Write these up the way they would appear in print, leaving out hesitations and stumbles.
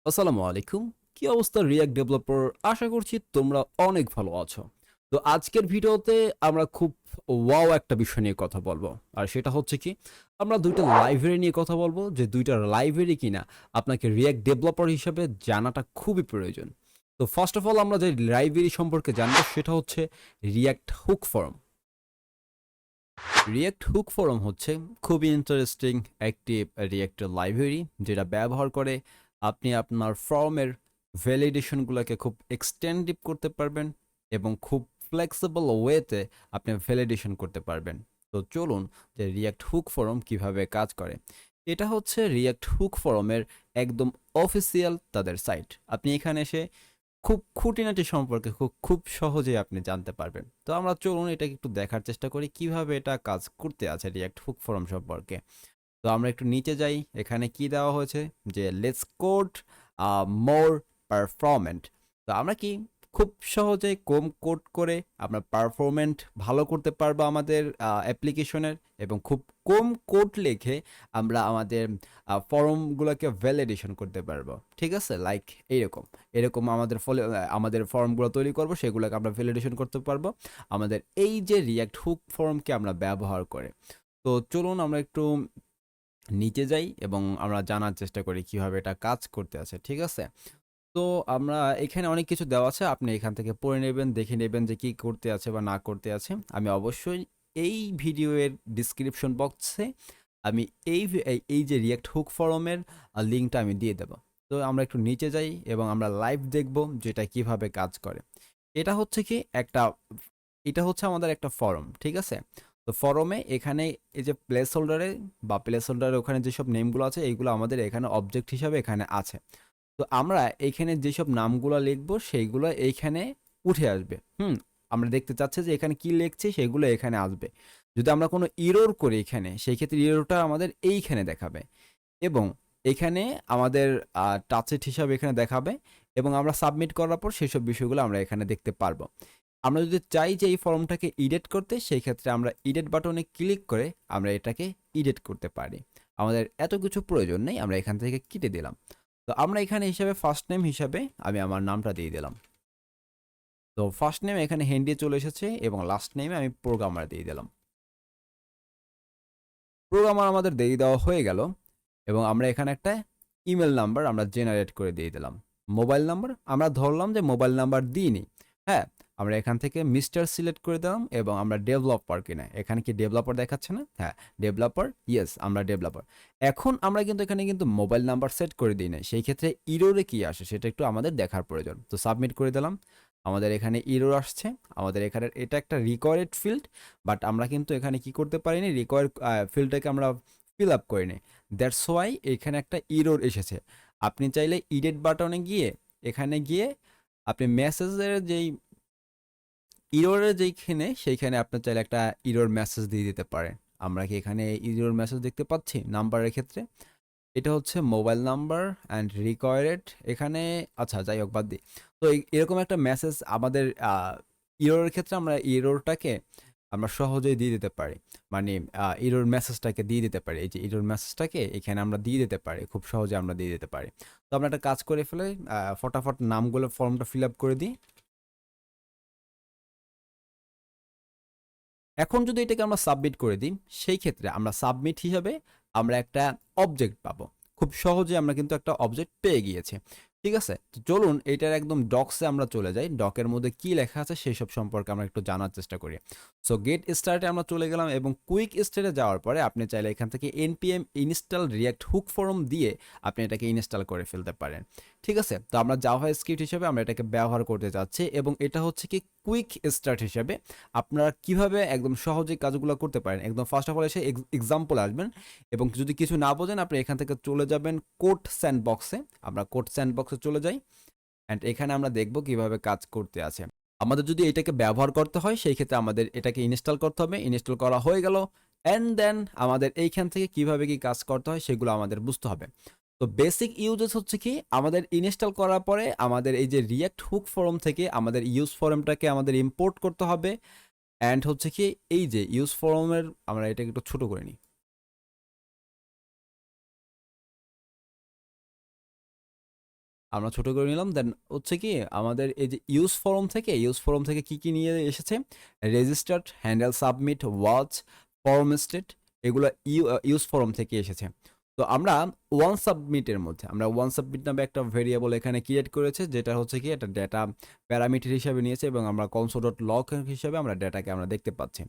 আসসালামু আলাইকুম। কি অবস্থা রিঅ্যাক্ট ডেভেলপার? আশা করছি তোমরা অনেক ভালো আছো। তো আজকের ভিডিওতে আমরা খুব ওয়াও একটা বিষয় নিয়ে কথা বলবো। আর সেটা হচ্ছে কি? আমরা ২ টা লাইব্রেরি নিয়ে কথা বলবো যে ২ টা লাইব্রেরি কিনা আপনাকে রিঅ্যাক্ট ডেভেলপার হিসেবে জানাটা খুবই প্রয়োজন। তো ফার্স্ট অফ অল আমরা যে লাইব্রেরি সম্পর্কে জানবো সেটা হচ্ছে react hook form. React hook form হচ্ছে খুবই ইন্টারেস্টিং একটি রিঅ্যাক্ট লাইব্রেরি যেটা ব্যবহার করে আপনি আপনার ফর্মের ভ্যালিডেশনগুলোকে খুব এক্সটেন্ডিভ করতে পারবেন এবং খুব ফ্লেক্সিবল ওয়েতে আপনি ভ্যালিডেশন করতে পারবেন। তো চলুন যে রিঅ্যাক্ট হুক ফর্ম কিভাবে কাজ করে। এটা হচ্ছে রিঅ্যাক্ট হুক ফর্মের একদম অফিসিয়াল তাদের সাইট। আপনি এখানে এসে খুব খুঁটিনাটি সম্পর্কে খুব সহজেই আপনি জানতে পারবেন। তো আমরা চলুন এটাকে একটু দেখার চেষ্টা করি কিভাবে এটা কাজ করতে আছে রিঅ্যাক্ট হুক ফর্ম সম্পর্কে। তো আমরা একটু নিচে যাই। এখানে কি দেওয়া হয়েছে যে লেটস কোড মোর পারফরম্যান্ট। তো আমরা কি খুব সহজেই কম কোড করে আমরা পারফরম্যান্ট ভালো করতে পারবো আমাদের অ্যাপ্লিকেশনের এবং খুব কম কোড লিখে আমরা আমাদের ফর্মগুলোকে ভ্যালিডেশন করতে পারবো। ঠিক আছে? লাইক এইরকম। এরকম আমাদের ফলে আমাদের ফর্মগুলো তৈরি করব সেগুলোকে আমরা ভ্যালিডেশন করতে পারবো আমাদের এই যে রিঅ্যাক্ট হুক ফর্মকে আমরা ব্যবহার করে। তো চলুন আমরা একটু নিচে যাই এবং আমরা জানার চেষ্টা করি কিভাবে এটা কাজ করতে আছে। ঠিক আছে? তো আমরা এখানে অনেক কিছু দেওয়া আছে। আপনি এখান থেকে পড়ে নেবেন, দেখে নেবেন যে কি করতে আছে বা না করতে আছে। আমি অবশ্যই এই ভিডিওর ডেসক্রিপশন বক্সে আমি এই যে রিঅ্যাক্ট হুক ফরমের লিঙ্কটা আমি দিয়ে দেব। তো আমরা একটু নিচে যাই এবং আমরা লাইভ দেখব যে এটা কিভাবে কাজ করে। এটা হচ্ছে কি একটা এটা হচ্ছে আমাদের একটা ফরম। ঠিক আছে? তো ফরমে এখানে এই যে প্লেস হোল্ডারে বা প্লেস হোল্ডারে ওখানে যেসব নেমগুলো আছে এইগুলো আমাদের এখানে অবজেক্ট হিসাবে এখানে আছে। তো আমরা এইখানে যেসব নামগুলো লিখবো সেইগুলো এইখানে উঠে আসবে। আমরা দেখতে চাচ্ছি যে এখানে কি লিখছি সেগুলো এখানে আসবে। যদি আমরা কোনো ইরর করি এখানে সেই ক্ষেত্রে ইররটা আমাদের এইখানে দেখাবে এবং এখানে আমাদের টাচেট হিসাবে এখানে দেখাবে এবং আমরা সাবমিট করার পর সেসব বিষয়গুলো আমরা এখানে দেখতে পারবো। আমরা যদি চাই যে এই ফর্মটাকে এডিট করতে সেই ক্ষেত্রে আমরা এডিট বাটনে ক্লিক করে আমরা এটাকে এডিট করতে পারি। আমাদের এত কিছু প্রয়োজন নেই, আমরা এখান থেকে কেটে দিলাম। তো আমরা এখানে হিসাবে ফার্স্ট নেম হিসাবে আমি আমার নামটা দিয়ে দিলাম। তো ফার্স্ট নেম এখানে হেন্ডি চলে এসেছে এবং লাস্ট নেমে আমি প্রোগ্রামার দিয়ে দিলাম। প্রোগ্রামার আমাদের দিয়ে দেওয়া হয়ে গেল এবং আমরা এখানে একটা ইমেল নাম্বার আমরা জেনারেট করে দিয়ে দিলাম। মোবাইল নাম্বার আমরা ধরলাম যে মোবাইল নাম্বার দিইনি। হ্যাঁ, আমরা এখান থেকে মিস্টার সিলেক্ট করে দিলাম এবং আমরা ডেভেলপার কিনা, এখানে কি ডেভেলপার দেখাচ্ছে না? হ্যাঁ, ডেভেলপার, ইয়েস আমরা ডেভেলপার। এখন আমরা কিন্তু এখানে কিন্তু মোবাইল নাম্বার সেট করে দিই না, সেই ক্ষেত্রে ইরোরে কি আসে সেটা একটু আমাদের দেখার প্রয়োজন। তো সাবমিট করে দিলাম। আমাদের এখানে ইরোর আসছে। আমাদের এখানে এটা একটা রিকোয়ার্ড ফিল্ড, বাট আমরা কিন্তু এখানে কি করতে পারিনি, রিকোয়ার্ড ফিল্ডটাকে আমরা ফিল আপ করিনি। দ্যাটস ওয়াই এখানে একটা ইরর এসেছে। আপনি চাইলে এডিট বাটনে গিয়ে এখানে গিয়ে আপনি মেসেজের যেই ইররের যেইখানে সেইখানে আপনি চাইলে একটা ইরর মেসেজ দিয়ে দিতে পারেন। আমরা কি এখানে ইরর মেসেজ দেখতে পাচ্ছি নাম্বারের ক্ষেত্রে? এটা হচ্ছে মোবাইল নাম্বার অ্যান্ড রিকোয়ার্ড এখানে। আচ্ছা, যাই হোক বাদ দিই। তো এরকম একটা মেসেজ আমাদের ইররের ক্ষেত্রে আমরা ইররটাকে আমরা সহজেই দিয়ে দিতে পারি। মানে ইরর মেসেজটাকে দিয়ে দিতে পারি। এই যে ইরর মেসেজটাকে এখানে আমরা দিয়ে দিতে পারি। খুব সহজে আমরা দিয়ে দিতে পারি। তো আমরা একটা কাজ করে ফেলে ফটাফট নামগুলো ফর্মটা ফিল আপ করে দিই। এখন যদি এটাকে আমরা সাবমিট করে দিই, সেই ক্ষেত্রে আমরা সাবমিট হিসাবে আমরা একটা অবজেক্ট পাবো। খুব সহজে আমরা কিন্তু একটা অবজেক্ট পেয়ে গিয়েছি। ঠিক আছে? তো চলুন এইটার একদম ডক্সে আমরা চলে যাই। ডকের মধ্যে কি লেখা আছে সেসব সম্পর্কে আমরা একটু জানার চেষ্টা করি। সো গেট স্টার্টে আমরা চলে গেলাম এবং কুইক স্টার্টে যাওয়ার পরে আপনি চাইলে এখান থেকে npm install react hook form দিয়ে আপনি এটাকে ইনস্টল করে ফেলতে পারেন। ঠিক আছে? তো আমরা জাভা স্ক্রিপ্ট হিসেবে আমরা এটাকে ব্যবহার করতে যাচ্ছি এবং এটা হচ্ছে কি কুইক স্টার্ট হিসেবে আপনারা কিভাবে একদম সহজেই কাজগুলো করতে পারেন। একদম ফার্স্ট অফ অল এসে এক্সাম্পল আসবেন এবং যদি কিছু না বোঝেন আপনি এখান থেকে চলে যাবেন কোড স্যান্ডবক্সে। আমরা কোড স্যান্ডবক্সে চলে যাই অ্যান্ড এখানে আমরা দেখব কিভাবে কাজ করতে আছে। আমাদের যদি এটাকে ব্যবহার করতে হয় সেই ক্ষেত্রে আমাদের এটাকে ইনস্টল করতে হবে। ইনস্টল করা হয়ে গেল অ্যান্ড দেন আমাদের এইখান থেকে কিভাবে কি কাজ করতে হয় সেগুলো আমাদের বুঝতে হবে। তো বেসিক ইউজেস হচ্ছে কি আমাদের ইনস্টল করার পরে আমাদের এই যে রিঅ্যাক্ট হুক ফর্ম থেকে আমাদের ইউজ ফর্মটাকে আমাদের ইম্পোর্ট করতে হবে অ্যান্ড হচ্ছে কি এই যে ইউজ ফর্মের আমরা এটাকে একটু ছোট করে নিই। আমরা ছোট করে নিলাম। দেন হচ্ছে কি আমাদের এই যে ইউজ ফরম থেকে কি নিয়ে এসেছে, registered, handle, submit, watch, form state, এগুলো ইউজ ফরম থেকে এসেছে। তো আমরা ওয়ান সাবমিট নামে একটা ভেরিয়েবল এখানে ক্রিয়েট করেছে, যেটা হচ্ছে কি একটা ডেটা প্যারামিটার হিসাবে নিয়েছে, এবং আমরা console.log হিসাবে আমরা ডেটাকে আমরা দেখতে পাচ্ছি।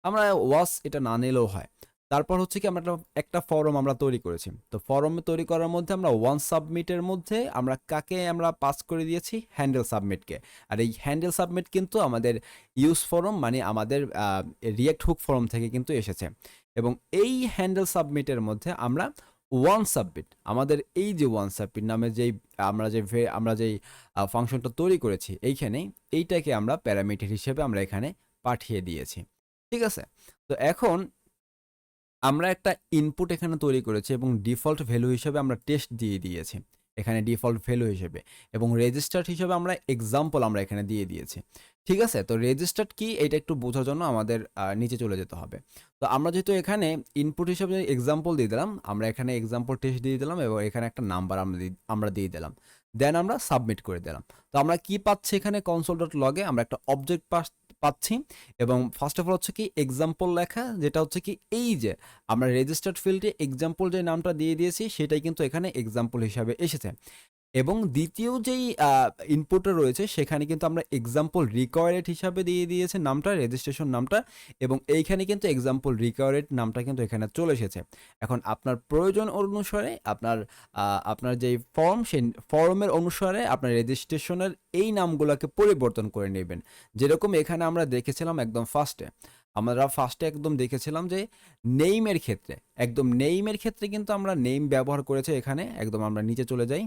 আমরা ওয়াচ এটা না নিলেও হয়। তারপর হচ্ছে কি আমরা একটা ফরম আমরা তৈরি করেছি। তো ফরম তৈরি করার মধ্যে আমরা ওয়ান সাবমিটের মধ্যে আমরা কাকে আমরা পাস করে দিয়েছি, হ্যান্ডেল সাবমিটকে। আর এই হ্যান্ডেল সাবমিট কিন্তু আমাদের ইউজ ফরম মানে আমাদের রিয়াক্ট হুক ফরম থেকে কিন্তু এসেছে। এবং এই হ্যান্ডেল সাবমিটের মধ্যে আমরা ওয়ান সাবমিট, আমাদের এই যে ওয়ান সাবমিট নামে যেই আমরা যেই ফাংশনটা তৈরি করেছি এইখানে, এইটাকে আমরা প্যারামিটার হিসেবে আমরা এখানে পাঠিয়ে দিয়েছি। ঠিক আছে? তো এখন আমরা একটা ইনপুট এখানে তৈরি করেছি এবং ডিফল্ট ভ্যালু হিসেবে আমরা টেস্ট দিয়ে দিয়েছি এখানে ডিফল্ট ভ্যালু হিসেবে, এবং রেজিস্টার্ড হিসেবে আমরা এক্সাম্পল আমরা এখানে দিয়ে দিয়েছি। ঠিক আছে? তো রেজিস্টার্ড কি এটা একটু বোঝার জন্য আমাদের নিচে চলে যেতে হবে। তো আমরা যেহেতু এখানে ইনপুট হিসেবে এক্সাম্পল দিয়ে দিলাম, আমরা এখানে এক্সাম্পল টেস্ট দিয়ে দিলাম এবং এখানে একটা নাম্বার আমরা দিয়ে দিলাম, দেন আমরা সাবমিট করে দিলাম। তো আমরা কি পাচ্ছি এখানে, console.log-এ আমরা একটা অবজেক্ট পাচ্ছি, এবং ফার্স্ট অফ অল হচ্ছে কি এক্সাম্পল লেখা, যেটা হচ্ছে কি এই যে আমরা রেজিস্টার্ড ফিল্ডে এক্সাম্পল যে নামটা দিয়ে দিয়েছি সেটাই কিন্তু এখানে এক্সাম্পল হিসাবে এসেছে। এবং দ্বিতীয় যেই ইনপুটটা রয়েছে সেখানে কিন্তু আমরা এক্সাম্পল রিকোয়ারেড হিসাবে দিয়ে দিয়েছে নামটা, রেজিস্ট্রেশন নামটা, এবং এইখানে কিন্তু এক্সাম্পল রিকোয়ারেড নামটা কিন্তু এখানে চলে এসেছে। এখন আপনার প্রয়োজন অনুসারে আপনার যেই ফর্ম সেই ফর্মের অনুসারে আপনার রেজিস্ট্রেশনের এই নামগুলোকে পরিবর্তন করে নেবেন। যেরকম এখানে আমরা দেখেছিলাম একদম ফার্স্টে একদম দেখেছিলাম যে নেইমের ক্ষেত্রে কিন্তু আমরা নেইম ব্যবহার করেছি এখানে। একদম আমরা নিচে চলে যাই,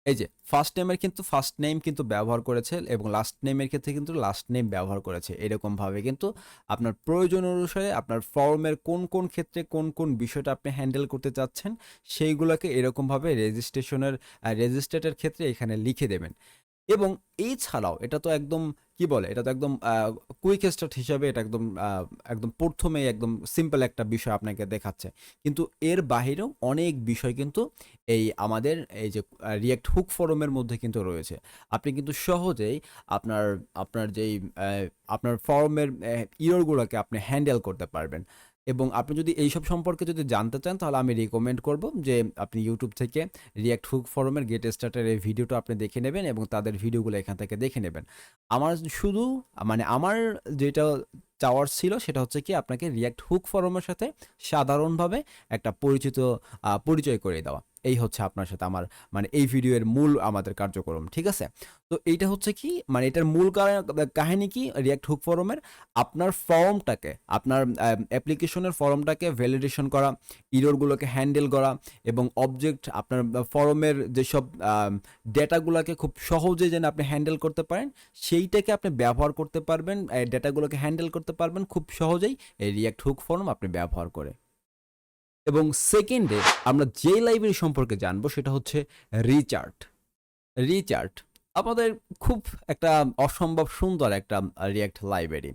এই যে ফার্স্ট নেম কিন্তু ব্যবহার করেছে, এবং লাস্ট নেমের ক্ষেত্রে কিন্তু লাস্ট নেম ব্যবহার করেছে। এরকমভাবে কিন্তু আপনার প্রয়োজন অনুসারে আপনার ফর্মের কোন ক্ষেত্রে কোন বিষয়টা আপনি হ্যান্ডেল করতে চাচ্ছেন সেইগুলোকে এরকমভাবে রেজিস্ট্রেটের ক্ষেত্রে এখানে লিখে দেবেন। এবং এছাড়াও এটা তো একদম কি বলে, এটা তো একদম কুইক স্টার্ট হিসাবে এটা একদম প্রথমেই একদম সিম্পল একটা বিষয় আপনাকে দেখাচ্ছে। কিন্তু এর বাহিরেও অনেক বিষয় কিন্তু আমাদের এই যে রিয়াক্ট হুক ফরমের মধ্যে কিন্তু রয়েছে। আপনি কিন্তু সহজেই আপনার আপনার যেই আপনার ফর্মের ইররগুলোকে আপনি হ্যান্ডেল করতে পারবেন। এবং আপনি যদি এইসব সম্পর্কে যদি জানতে চান তাহলে আমি রিকমেন্ড করব যে আপনি ইউটিউব থেকে রিয়াক্ট হুক ফরমের গেট স্টার্টের এই ভিডিওটা আপনি দেখে নেবেন এবং তাদের ভিডিওগুলো এখান থেকে দেখে নেবেন। আমার শুধু আমার যেটা চাওয়ার ছিল সেটা হচ্ছে কি আপনাকে রিয়াক্ট হুক ফরমের সাথে সাধারণভাবে একটা পরিচয় করে দেওয়া। এই হচ্ছে আপনার সাথে আমার এই ভিডিওর মূল আমাদের কার্যক্রম। ঠিক আছে? তো এইটা হচ্ছে কি এটার মূল কাহিনী কি, রিয়াক্ট হুক ফরমের আপনার ফর্মটাকে আপনার অ্যাপ্লিকেশনের ফর্মটাকে ভ্যালিডেশন করা, ইররগুলোকে হ্যান্ডেল করা, এবং অবজেক্ট আপনার ফর্মের যেসব ডেটাগুলোকে খুব সহজে যেন আপনি হ্যান্ডেল করতে পারেন সেইটাকে আপনি ব্যবহার করতে পারবেন, ডেটাগুলোকে হ্যান্ডেল করতে পারবেন খুব সহজেই এই রিয়াক্ট হুক ফর্ম আপনি ব্যবহার করে। এবং সেকেন্ডে আমরা যে লাইব্রেরি সম্পর্কে জানবো সেটা হচ্ছে রিচার্ট। রিচার্ট আমাদের খুব একটা অসম্ভব সুন্দর একটা রিয়াক্ট লাইব্রেরি।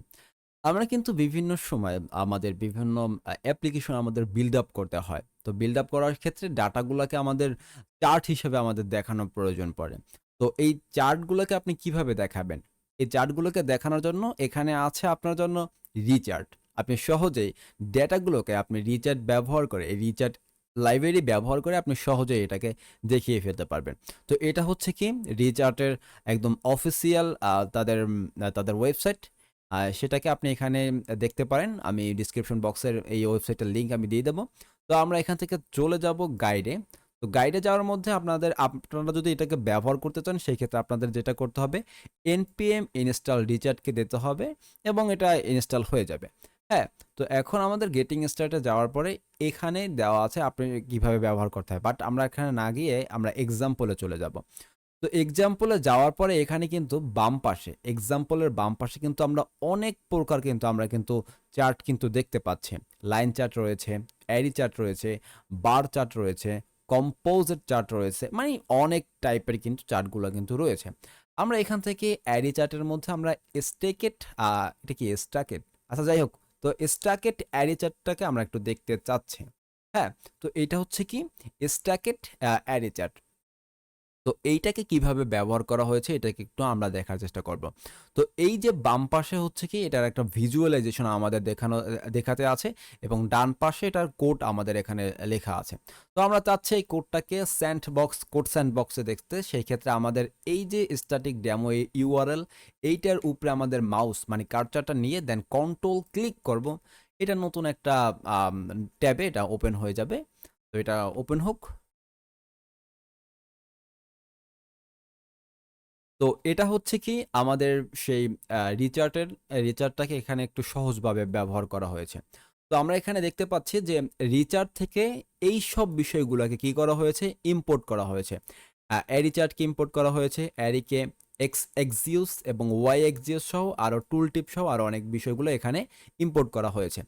আমরা কিন্তু বিভিন্ন সময় আমাদের বিভিন্ন অ্যাপ্লিকেশন আমাদের বিল্ড আপ করতে হয়। তো বিল্ড আপ করার ক্ষেত্রে ডাটাগুলোকে আমাদের চার্ট হিসেবে আমাদের দেখানোর প্রয়োজন পড়ে। তো এই চার্টগুলোকে আপনি কিভাবে দেখাবেন? এই চার্টগুলোকে দেখানোর জন্য এখানে আছে আপনার জন্য রিচার্ট। আপনি সহজেই ডেটাগুলোকে আপনি রিচার্ট ব্যবহার করে, এই রিচার্ট লাইব্রেরি ব্যবহার করে আপনি সহজেই এটাকে দেখিয়ে ফেলতে পারবেন। তো এটা হচ্ছে কি রিচার্টের একদম অফিসিয়াল তাদের ওয়েবসাইট, সেটাকে আপনি এখানে দেখতে পারেন। আমি ডিসক্রিপশন বক্সের এই ওয়েবসাইটের লিঙ্ক আমি দিয়ে দেবো। তো আমরা এখান থেকে চলে যাব গাইডে। তো গাইডে যাওয়ার মধ্যে আপনারা যদি এটাকে ব্যবহার করতে চান সেই ক্ষেত্রে আপনাদের যেটা করতে হবে npm install রিচার্টকে দিতে হবে এবং এটা ইনস্টল হয়ে যাবে। হ্যাঁ, তো এখন আমাদের গেটিং স্টার্টে যাওয়ার পরে এখানে দেওয়া আছে আপনি কিভাবে ব্যবহার করতে হয়, বাট আমরা এখানে না গিয়ে আমরা এক্সাম্পলে চলে যাব। তো এক্সাম্পলে যাওয়ার পরে এখানে কিন্তু এক্সাম্পলের বাম পাশে কিন্তু আমরা অনেক প্রকার কিন্তু চার্ট কিন্তু দেখতে পাচ্ছি। লাইন চার্ট রয়েছে, অ্যারি চার্ট রয়েছে, বার চার্ট রয়েছে, কম্পোজিট চার্ট রয়েছে, অনেক টাইপের কিন্তু চার্টগুলো কিন্তু রয়েছে। আমরা এখান থেকে অ্যারি চার্টের মধ্যে আমরা এটা কি স্টাকেট, আচ্ছা যাই হোক, তো স্টাকেট অ্যারি চার্টটাকে আমরা একটু দেখতে চাচ্ছি। হ্যাঁ, তো এটা হচ্ছে কি স্ট্যাকেড অ্যারে চার্ট। তো এইটাকে কিভাবে ব্যবহার করা হয়েছে এটাকে একটু আমরা দেখার চেষ্টা করব। তো এই যে বাম পাশে হচ্ছে কি এটার একটা ভিজুয়ালাইজেশন আমাদের দেখাতে আছে এবং ডান পাশে এটার কোড আমাদের এখানে লেখা আছে। তো আমরা চাচ্ছি এই কোডটাকে কোড স্যান্ডবক্সে দেখতে, সেই ক্ষেত্রে আমাদের এই যে স্ট্যাটিক ডেমো ইউআরএল এইটার উপরে আমাদের মাউস মানে কার্সারটা নিয়ে দেন কন্ট্রোল ক্লিক করব। এটা নতুন একটা ট্যাবে এটা ওপেন হয়ে যাবে। তো এটা ওপেন হোক। তো এটা হচ্ছে কি আমাদের সেই রিচার্টটাকে এখানে একটু সহজভাবে ব্যবহার করা হয়েছে। তো আমরা এখানে দেখতে পাচ্ছি যে রিচার্ট থেকে এই সব বিষয়গুলোকে কি করা হয়েছে, ইম্পোর্ট করা হয়েছে। অ্যারি চার্টকে ইম্পোর্ট করা হয়েছে, অ্যারিকে এক্স এক্সিউস এবং ওয়াই এক্সিউস সহ আরও টুল টিপ সহ আরও অনেক বিষয়গুলো এখানে ইম্পোর্ট করা হয়েছে।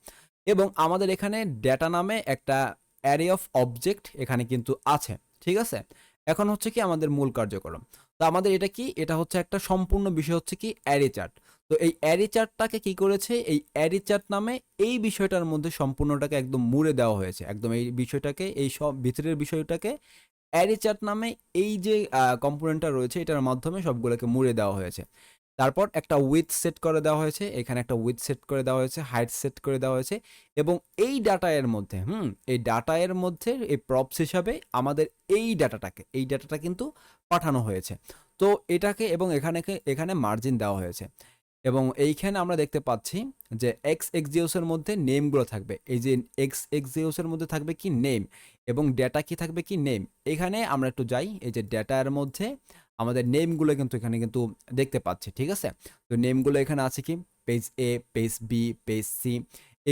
এবং আমাদের এখানে ডেটা নামে একটা অ্যারে অফ অবজেক্ট এখানে কিন্তু আছে, ঠিক আছে। এখন হচ্ছে কি আমাদের মূল কার্যক্রম। তো আমাদের এটা কি, এটা হচ্ছে একটা সম্পূর্ণ বিষয় হচ্ছে কি অ্যারে চার্ট। তো এই অ্যারে চার্টটাকে কি করেছে, এই অ্যারে চার্ট নামে এই বিষয়টার মধ্যে সম্পূর্ণটাকে একদম মুড়ে দেওয়া হয়েছে, একদম এই বিষয়টাকে এই সব ভিতরের বিষয়টাকে অ্যারে চার্ট নামে এই যে কম্পোনেন্টটা রয়েছে এটার মাধ্যমে সবগুলোকে মুড়ে দেওয়া হয়েছে। তারপর একটা উইথ সেট করে দেওয়া হয়েছে, এখানে একটা উইথ সেট করে দেওয়া হয়েছে, হাইট সেট করে দেওয়া হয়েছে এবং এই ডাটা এর মধ্যে এই ডাটা এর মধ্যে এই প্রপস হিসাবে আমাদের এই ডাটাটা কিন্তু পাঠানো হয়েছে। তো এটাকে এবং এখানে মার্জিন দেওয়া হয়েছে এবং এইখানে আমরা দেখতে পাচ্ছি যে এক্স এক্সজিওস এর মধ্যে নেমগুলো থাকবে। এই যে এক্স এক্সজিওস এর মধ্যে থাকবে কি নেম এবং ডেটা কি থাকবে কি নেম। এখানে আমরা একটু যাই, এই যে ডেটার মধ্যে আমাদের নেমগুলো কিন্তু এখানে কিন্তু দেখতে পাচ্ছি, ঠিক আছে। তো নেমগুলো এখানে আছে কি পেজ এ, পেজ বি, পেজ সি,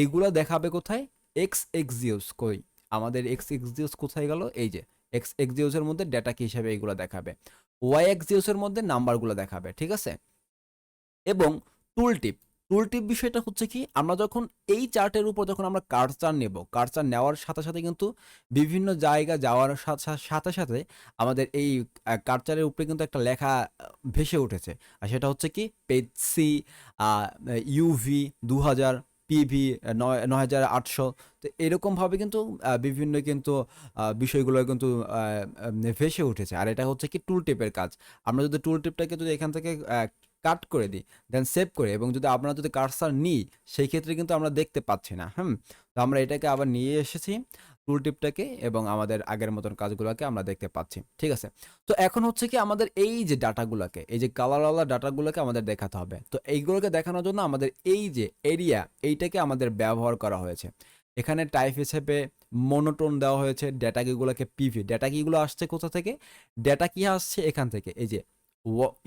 এইগুলো দেখাবে কোথায়, এক্স এক্সজিওস কই, আমাদের এক্স এক্সজিওস কোথায় গেল, এই যে এক্স এক্সজিওস এর মধ্যে ডেটা কি হিসাবে এইগুলো দেখাবে, ওয়াই এক্সজিওস এর মধ্যে নাম্বারগুলো দেখাবে, ঠিক আছে। এবং টুলটিপ টুলটিপ বিষয়টা হচ্ছে কি, আমরা যখন এই চার্টের উপর যখন আমরা কার্সার নেব, কার্সার নেওয়ার সাথে সাথে কিন্তু বিভিন্ন জায়গা যাওয়ার সাথে সাথে আমাদের এই কার্সারের উপরে কিন্তু একটা লেখা ভেসে উঠেছে, আর সেটা হচ্ছে কি পেজ সি, ইউভি 2000, পিভি 9800। তো এরকমভাবে কিন্তু বিভিন্ন কিন্তু বিষয়গুলো কিন্তু ভেসে উঠেছে, আর এটা হচ্ছে কি টুল টিপের কাজ। আমরা যদি টুল টিপটাকে যদি এখান থেকে কাট করে দিই, দেন সেভ করে, এবং যদি আমরা যদি কার্সার নিই সেই ক্ষেত্রে কিন্তু আমরা দেখতে পাচ্ছি না। তো আমরা এটাকে আবার নিয়ে এসেছি টুল টিপটাকে এবং আমাদের আগের মতন কাজগুলোকে আমরা দেখতে পাচ্ছি, ঠিক আছে। তো এখন হচ্ছে কি আমাদের এই যে ডাটাগুলোকে, এই যে কালারওয়ালা ডাটাগুলোকে আমাদের দেখাতে হবে। তো এইগুলোকে দেখানোর জন্য আমাদের এই যে এরিয়া এইটাকে আমাদের ব্যবহার করা হয়েছে। এখানে টাইপ হিসেবে মনোটোন দেওয়া হয়েছে, ডেটা কিগুলোকে পিভি, ডেটা কিগুলো আসছে কোথা থেকে, ডেটা কি আসছে এখান থেকে, এই যে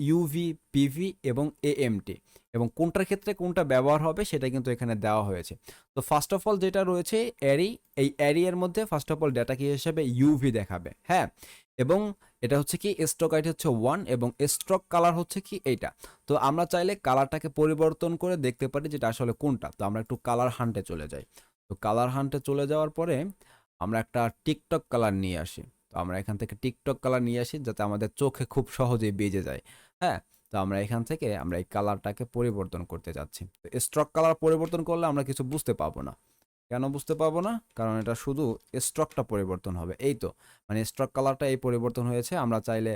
ইউভি, পিভি এবং এএমটি, এবং কোনটার ক্ষেত্রে কোনটা ব্যবহার হবে সেটা কিন্তু এখানে দেওয়া হয়েছে। তো ফার্স্ট অফ অল যেটা রয়েছে অ্যারি, এই অ্যারি এর মধ্যে ফার্স্ট অফ অল ডেটা কি হিসেবে ইউভি দেখাবে, হ্যাঁ। এবং এটা হচ্ছে কি স্ট্রোক আইডি হচ্ছে 1 এবং স্ট্রোক কালার হচ্ছে কি এইটা। তো আমরা চাইলে কালারটাকে পরিবর্তন করে দেখতে পারি যেটা আসলে কোনটা। তো আমরা একটু কালার হান্টে চলে যাই। তো কালার হান্টে চলে যাওয়ার পরে আমরা একটা টিকটক কালার নিয়ে আসি। তো আমরা এখান থেকে টিকটক কালার নিয়ে আসি যাতে আমাদের চোখে খুব সহজেই বেজে যায়, হ্যাঁ। তো আমরা এখান থেকে আমরা এই কালারটাকে পরিবর্তন করতে যাচ্ছি। তো স্ট্রোক কালার পরিবর্তন করলে আমরা কিছু বুঝতে পাবো না। কেন বুঝতে পাবো না, কারণ এটা শুধু স্ট্রোকটা পরিবর্তন হবে, এই তো মানে স্ট্রোক কালারটা এই পরিবর্তন হয়েছে। আমরা চাইলে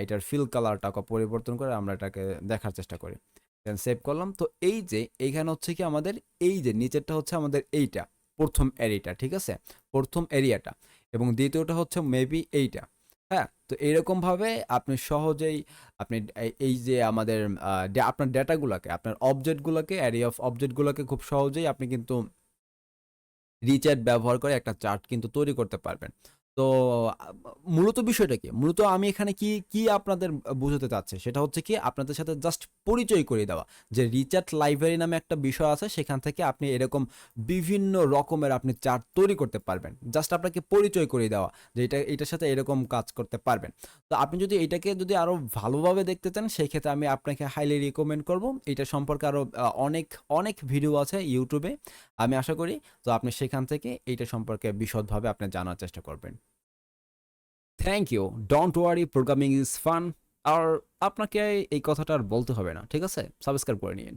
এটার ফিল কালারটাকে পরিবর্তন করে আমরা এটাকে দেখার চেষ্টা করি, দেন সেভ করলাম। তো এই যে এইখানে হচ্ছে কি আমাদের এই যে নিচেরটা হচ্ছে আমাদের এইটা প্রথম এরিয়াটা, ঠিক আছে, প্রথম এরিয়াটা, এবং দ্বিতীয়টা হচ্ছে মেবি এইটা, হ্যাঁ। তো এইরকমভাবে আপনি সহজেই আপনি এই যে আমাদের আপনার ডেটাগুলোকে, আপনার অবজেক্টগুলোকে, অ্যারে অফ অবজেক্টগুলোকে খুব সহজেই আপনি কিন্তু রিচ্যাট ব্যবহার করে একটা চার্ট কিন্তু তৈরি করতে পারবেন। তো আ মূলত বিষয়টা কি? মূলত আমি এখানে কি আপনাদের বুঝাতে চাচ্ছি সেটা হচ্ছে কি আপনাদের সাথে জাস্ট পরিচয় করিয়ে দেওয়া যে রিচ্যাট লাইব্রেরি নামে একটা বিষয় আছে, সেখান থেকে আপনি এরকম বিভিন্ন রকমের আপনি চার্ট তৈরি করতে পারবেন। জাস্ট আপনাকে পরিচয় করিয়ে দেওয়া যে এটার সাথে এরকম কাজ করতে পারবেন। তো আপনি যদি এটাকে যদি আরো ভালোভাবে দেখতে চান সেই ক্ষেত্রে আমি আপনাকে হাইলি রিকমেন্ড করব। এটা সম্পর্কে আরো অনেক ভিডিও আছে ইউটিউবে, আমি আশা করি। তো আপনি সেখান থেকে এইটা সম্পর্কে বিশদভাবে আপনি জানার চেষ্টা করবেন। Thank you. Don't worry, programming is fun. আর আপনাকে এই কথাটা আর বলতে হবে না, ঠিক আছে। সাবস্ক্রাইব করে নিন।